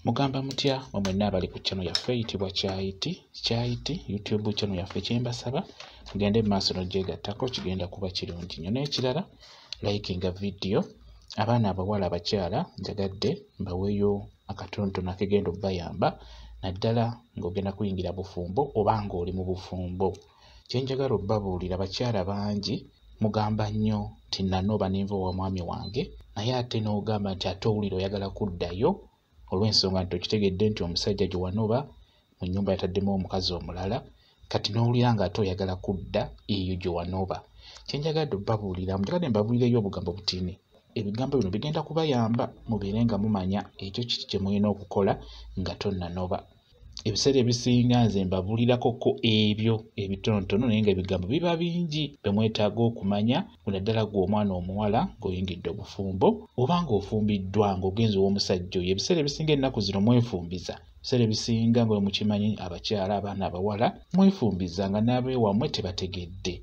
Mugamba mutya mwenna abali ku channel yaffe eyitibwa Kyayiti YouTube channel yaffe kyembasaba mugende maaso n'ogyegattako kigenda kuba kirungi nnyo. N'ekirala likinga video abaana abawala abakyala njagadde mbaweeyo akatonotono akagenda obbayamba naddala ng'ogenda kuyingira bufumbo oba ng'oli mu bufumbo. Kyenjagala obbabuulira bakyala bangi mugamba nnyo nti nanooba n'enva wa mwami wange naye ate n'ogamba nti ate owulira oyagala kuddayo olw'ensonga nti okitegedde nti omusajja gye wanoba mu nnyumba yataddemu omukazi omulala kati n'owulira nga ate oyagala kudda eyo gye wanoba. Kyenjagadde obbabuulira njagadde mbabuulireyo obugambo butini. Ebigambo bino bigenda kubayamba mubeere nga mumanya ekyo kiki kye mulina okukola nga tonnanoba. Ebiseera ebisinga nze mbabuulirako ebyo ebitonotono naye nga ebigambo biba bingi bye mwetaaga okumanya naddala ggwe omwana omuwala ng'oyingidde obufumbo oba ng'ofumbiddwa ng'ogenze ow'omusajja oyo. Ebiseera ebisinga ennaku zino mwefumbiza. Ebiseera ebisinga nga bwe mukimanyi abakyala abaana abawala mwefumbiza nga n'abeewammwe tebategedde.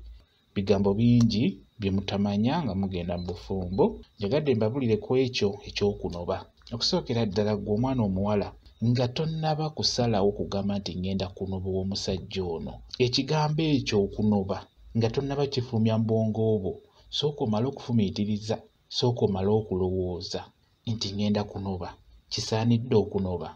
Bigambo bingi bye mutamanya nga mugenda mu bufumbo. Njagadde mbabuulire ku ekyo eky'okunoba. Okusookera ddala ggwe omwana omuwala nga tonnaba kusalawo kugamba nti ngenda kunoba omusajja ono. Ekigambo ekyo okunoba nga tonnaba kifulumya mu bwongo bwo, sooka omale okufumiitiriza, sooka omale okulowooza nti ngenda kunoba. Kisaanidde okunoba.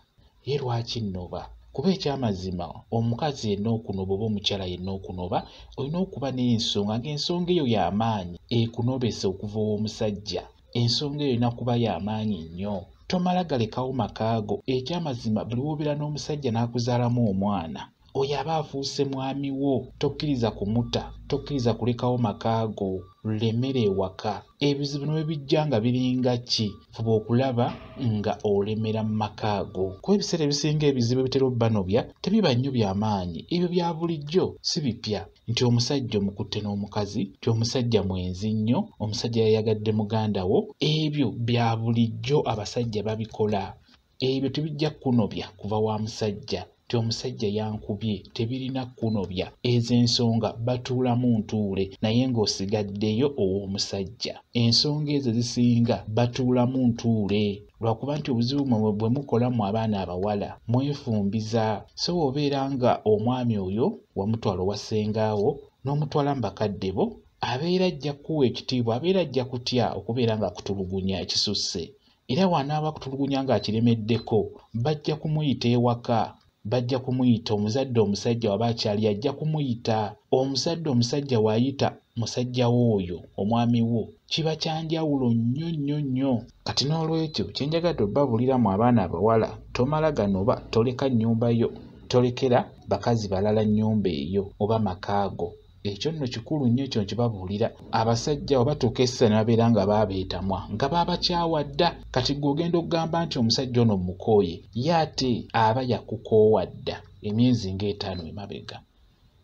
Ye lwaki nnoba? Kuba ekyamazima omukazi yenna okunoba oba omukyala yenna okunoba olina okuba n'ensonga ng'ensonga eyo y'amaanyi ekunobesa okuva ow'omusajja. Ensonga eyo erina kuba y'amaanyi nnyo. Tomala galekawo makaago. Ekyamazima buli w'obeera n'omusajja n'akuzaalamu omwana oyo aba afuuse mwami wo. Tokkiriza kumuta, tokkiriza kulekawo makaago, lemera ewaka. Ebizibu ne bijja nga biringa ki? Fuba okulaba nga olemera mu makaago. Kuba ebiseera ebisinga ebizibu ebitera obbanobya tebiba nnyo by'amaanyi. Ebyo bya bulijjo si bipya. Nti omusajja omukutte n'omukazi, nti omusajja mwenzi nnyo, omusajja yayagadde muganda wo, ebyo bya bulijjo abasajja babikola. Ebyo tebijja kunobya kuva wa musajja. Nti omusajja yankubye tebirina kunobya. Ezo ensonga batuulamu ntuule naye ng'osigaddeyo ow'omusajja. Ensonga ezo zisinga batuulamu ntuule lwakuba nti obuzibu bwe mukola mu abaana abawala mwefumbiza. So obeera nga omwami oyo wamutwala owa ssengaawo n'omutwala mu bakadde bo, abeera ajja kuwa ekitiibwa, abeera ajja kutya okubeera nga akutulugunya ekisusse. Era wanaaba akutulugunya ng'akiremeddeko bajja kumuyita ewaka. Bajja kumuyita omuzadde omusajja waba akyali ajja kumuyita. Omuzadde omusajja w'ayita musajja wo oyo omwami wo kiba kyanjawulo nnyo nnyo nnyo. Kati n'olwekyo kyenjagadde obbabuulira mu abaana abawala tomala ganoba, toleka nnyumba yo, tolekera bakazi balala nnyumba eyo oba makaago. Ekyo nno kikulu nnyo kyo kibabuulira. Abasajja oba batuuka essaawa ne babeera nga baabeetamwa nga baabakyawa dda. Kati ggwe ogenda okugamba nti omusajja ono mukooye, ye ate aba yakukoowa dda emyezi ng'etaano emabega.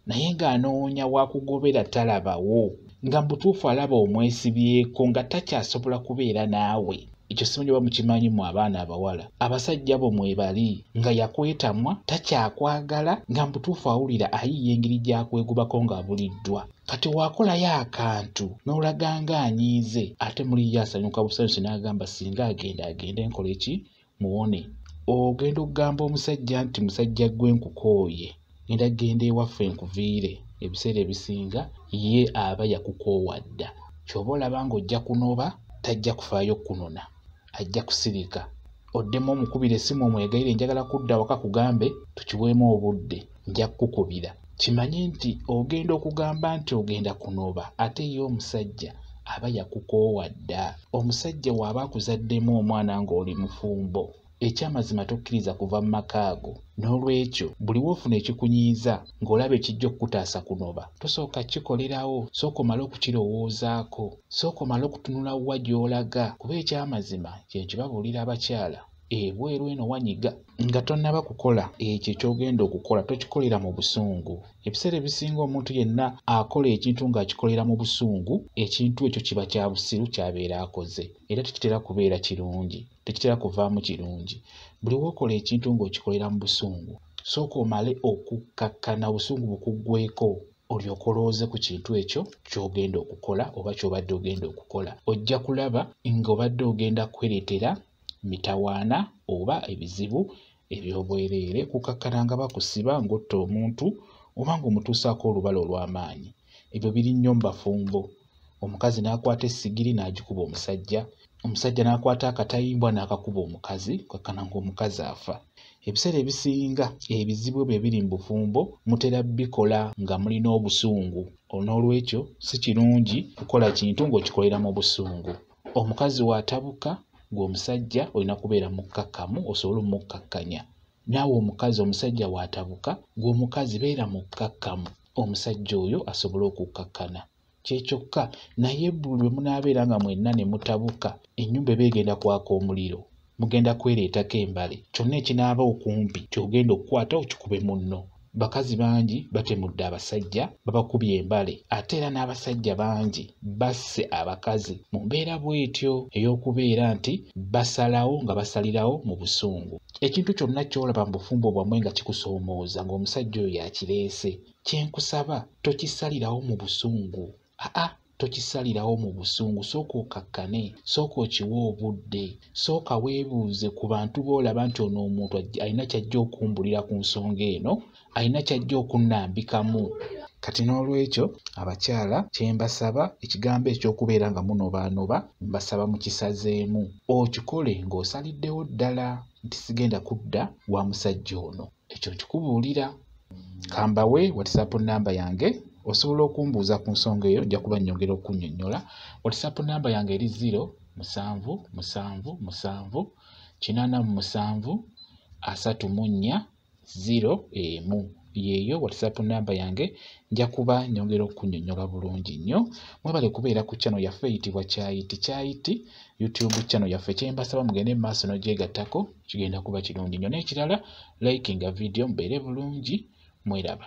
Naye ng'anoonya wakugobera talabawo, nga mu butuufu alaba omwesibyeko nga takyasobola kubeera naawe. Ekyo simanyi oba mukimanyi mu abaana abawala. Abasajja bo mwebali nga yakwetamwa takyakwagala nga mu butuufu awulira ayiiya engeri gy'akwegubako ng'abuliddwa. Kati wakolayo akantu n'olaga ng'anyiize ate muli ye asanyuka busanyusi n'agamba singa agende nkola eki muwone. Ogenda okugamba omusajja nti musajja gwe nkukooye, genda genda ewaffe nkuviire. Ebiseera ebisinga ye aba yakukoowa dda. Ky'oba olaba ng'ojja kunoba tajja kufaayo kunona, ajja kusirika. Oddemu omukubira essimu omwegayire njagala kudda waka kugambe tukiweemu obudde nja kukubira. Kimanye nti ogenda okugamba nti ogenda kunoba ate ye omusajja aba yakukoowa dda. Omusajja bw'aba akuzaddemu omwana ng'oli mufumbo, ekyamazima tokkiriza kuva mu makaago. N'olwekyo buli w'ofuna ekikunyiiza ng'olaba ekijja okukutaasa kunoba, tosooka kikolerawo, sooka omale okukirowoozaako, sooka omale okutunula wa gy'olaga. Kuba ekyamazima kye kibabuulira abakyala ebweru eno wanyiga nga tonnaba kukola ekyo ky'ogenda okukola tokikolera mu busungu. Ebiseera ebisinga omuntu yenna akola ekintu ng'akikolera mu busungu, ekintu ekyo kiba kya busiru ky'abeera akoze era tekitera kubeera kirungi, tekitera kuvaamu kirungi. Buli w'okola ekintu ng'okikolera mu busungu, sooka omale okukkakkana busungu bukuggweeko olyoke olowooze ku kintu ekyo ky'ogenda okukola oba ky'obadde ogenda okukola. Ojja kulaba ng'obadde ogenda kwereetera mitawaana oba ebizibu eby'obwereere, kukakkana nga bakusiba ng'otta omuntu oba ng'omutuusaako olubala olw'amaanyi. Ebyo biri nnyo mu bafumbo. Omukazi n'akwata essigiri n'agikuba omusajja, omusajja n'akwata akatayimbwa n'akakuba omukazi, kukakkana ng'omukazi afa. Ebiseera ebisinga ebizibu bye biri mu bufumbo mutera bikola nga mulina obusungu. N'olwekyo si kirungi kukola kintu ng'okikolera mu busungu. Omukazi w'atabuka ng'omusajja olina kubeera mukkakkamu osobole omukkakkanya. Naawe omukazi omusajja w'atabuka ng'omukazi beera mukkakkamu, omusajja oyo asobole okukkakkana. Kyekyokka naye buli lwe munaabeera nga mwenna ne mutabuka, ennyumba eba egenda kwaka omuliro, mugenda kwereetako embale, kyonna ekinaaba okumpi ky'ogenda okukwata okikube munno. Bakazi bangi batemudde abasajja babakubye embale, ate era n'abasajja bangi basse abakazi mu mbeera bw'etyo ey'okubeera nti basalawo nga basalirawo mu busungu. Ekintu kyonna ky'olaba mu bufumbo bwammwe nga kikusoomooza ng'omusajja oyo yakireese, kyenkusaba tokisalirawo mu busungu. Tokisalirawo mu busungu, sooka okakkane, sooka okiwe obudde, sooka weebuuze ku bantu b'olaba nti ono omuntu alina ky'ajja okumbulira ku nsonga eno, alina ky'ajja okunnambikamu. Kati n'olwekyo abakyala kye mbasaba, ekigambo eky'okubeera nga munobaanoba mbasaba mukisazeemu, okikole ng'osaliddewo ddala nti sigenda kudda wa musajja ono. Ekyo nkikubuulira. Kambawe WhatsApp nnamba yange, osobola okumbuuza ku nsonga eyo, nja kuba nnyongera okunnyonnyola. WhatsApp nnamba yange eri 077873401. Yeeyo WhatsApp nnamba yange, nja kuba nnyongera okunnyonnyola bulungi nnyo. Mwebale kubeera ku channel yaffe eyitibwa Kyayiti YouTube channel yaffe. Kye mbasaba mugende mu maaso n'ogyegattako, kigenda kuba kirungi nnyo. N'ekirala, likinga video mubeere bulungi. Mweraba.